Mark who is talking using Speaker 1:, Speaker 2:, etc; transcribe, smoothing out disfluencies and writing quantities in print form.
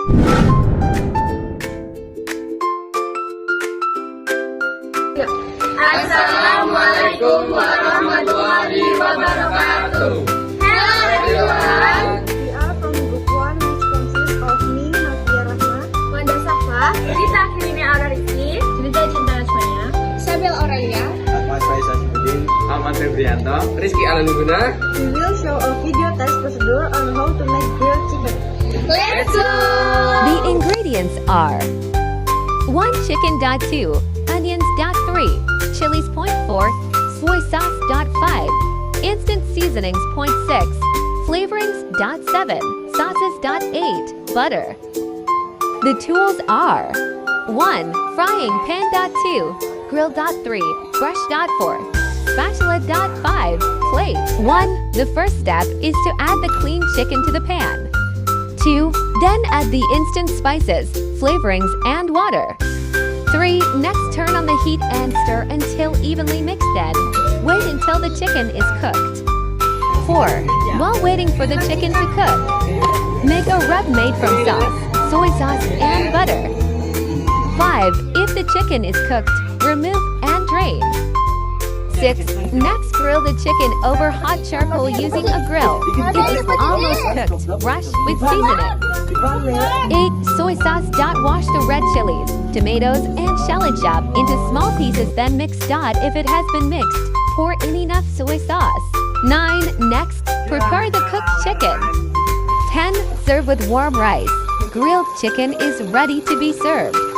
Speaker 1: Assalamualaikum warahmatullahi wabarakatuh. Hello everyone.
Speaker 2: We are from Group 1, which consists of me, Nafia Rahma,
Speaker 1: Wanda Safa, Rita Kirina Rizky,
Speaker 2: Cerita Cinta Asmania,
Speaker 1: Sabil Aurelia,
Speaker 3: Ahmad Faisal Sibudin, Ahmad Febrianto, Rizky Alaluguna.
Speaker 2: we will show a video test procedure on how to make grilled chicken.
Speaker 1: let's go!
Speaker 4: The ingredients are 1 chicken, 2 onions, 3 chilies, 0.4 soy sauce, 5 instant seasonings, 0.6 flavorings, 7 sauces, 8 butter. The tools are 1 frying pan, 2 grill, 3 brush, 4 spatula, 5 plate. 1. The first step is to add the clean chicken to the pan. 2. Then add the instant spices, flavorings, and water. 3. Next turn on the heat and stir until evenly mixed, then wait until the chicken is cooked. 4. While waiting for the chicken to cook, make a rub made from sauce, soy sauce, and butter. 5. If the chicken is cooked, remove and drain. 6. Next, grill the chicken over hot charcoal using a grill. If it's almost cooked, brush with seasoning. 8. Soy sauce. Wash the red chilies, tomatoes, and shallot chop into small pieces, then mix. If it has been mixed, pour in enough soy sauce. 9. Next, prepare the cooked chicken. 10. Serve with warm rice. Grilled chicken is ready to be served.